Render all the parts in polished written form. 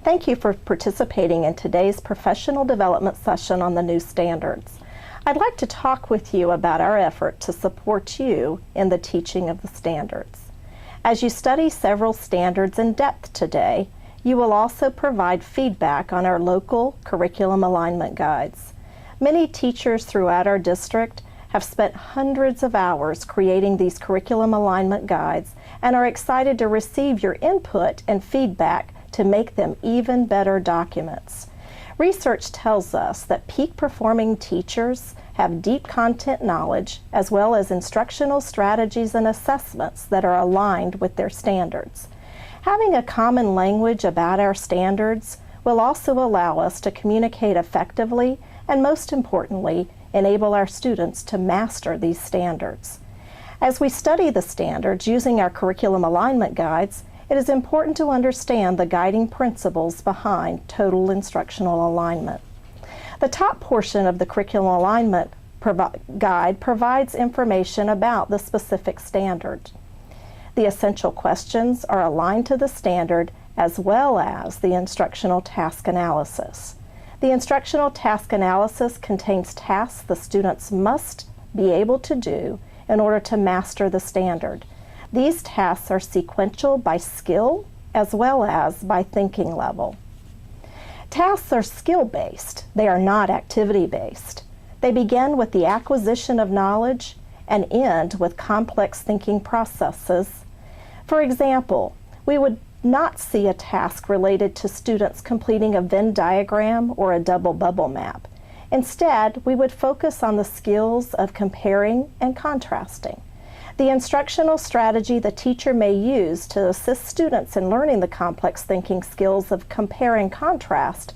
Thank you for participating in today's professional development session on the new standards. I'd like to talk with you about our effort to support you in the teaching of the standards. As you study several standards in depth today, you will also provide feedback on our local curriculum alignment guides. Many teachers throughout our district have spent hundreds of hours creating these curriculum alignment guides and are excited to receive your input and feedback to make them even better documents. Research tells us that peak performing teachers have deep content knowledge as well as instructional strategies and assessments that are aligned with their standards. Having a common language about our standards will also allow us to communicate effectively and, most importantly, enable our students to master these standards. As we study the standards using our curriculum alignment guides, it is important to understand the guiding principles behind total instructional alignment. The top portion of the curriculum alignment guide provides information about the specific standard. The essential questions are aligned to the standard as well as the instructional task analysis. The instructional task analysis contains tasks the students must be able to do in order to master the standard. These tasks are sequential by skill as well as by thinking level. Tasks are skill-based. They are not activity-based. They begin with the acquisition of knowledge and end with complex thinking processes. For example, we would not see a task related to students completing a Venn diagram or a double bubble map. Instead, we would focus on the skills of comparing and contrasting. The instructional strategy the teacher may use to assist students in learning the complex thinking skills of compare and contrast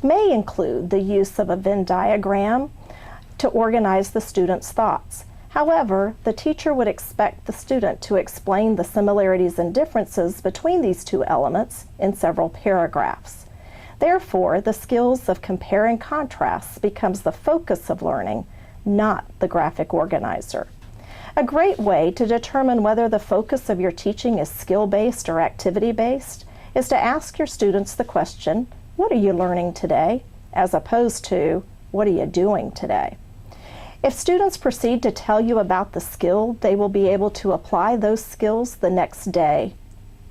may include the use of a Venn diagram to organize the student's thoughts. However, the teacher would expect the student to explain the similarities and differences between these two elements in several paragraphs. Therefore, the skills of compare and contrast becomes the focus of learning, not the graphic organizer. A great way to determine whether the focus of your teaching is skill-based or activity-based is to ask your students the question, "What are you learning today?" as opposed to, "What are you doing today?" If students proceed to tell you about the skill, they will be able to apply those skills the next day,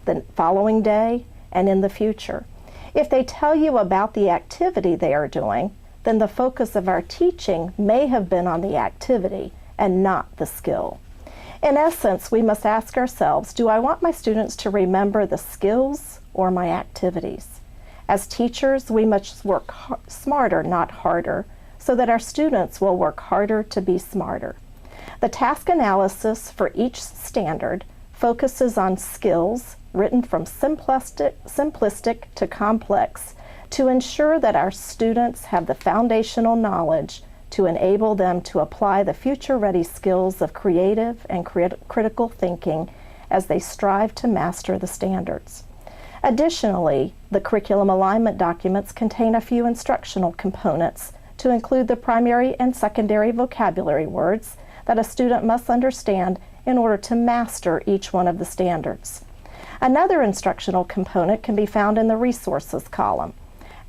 the following day, and in the future. If they tell you about the activity they are doing, then the focus of our teaching may have been on the activity and not the skill. In essence, we must ask ourselves, do I want my students to remember the skills or my activities? As teachers, we must work smarter, not harder, so that our students will work harder to be smarter. The task analysis for each standard focuses on skills written from simplistic to complex to ensure that our students have the foundational knowledge to enable them to apply the future-ready skills of creative and critical thinking as they strive to master the standards. Additionally, the curriculum alignment documents contain a few instructional components to include the primary and secondary vocabulary words that a student must understand in order to master each one of the standards. Another instructional component can be found in the resources column.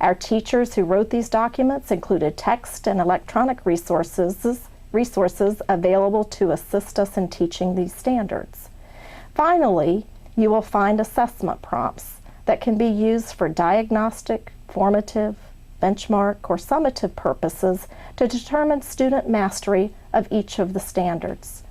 Our teachers who wrote these documents included text and electronic resources available to assist us in teaching these standards. Finally, you will find assessment prompts that can be used for diagnostic, formative, benchmark, or summative purposes to determine student mastery of each of the standards.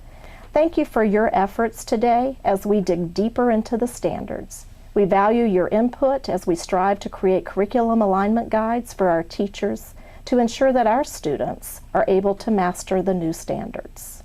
Thank you for your efforts today as we dig deeper into the standards. We value your input as we strive to create curriculum alignment guides for our teachers to ensure that our students are able to master the new standards.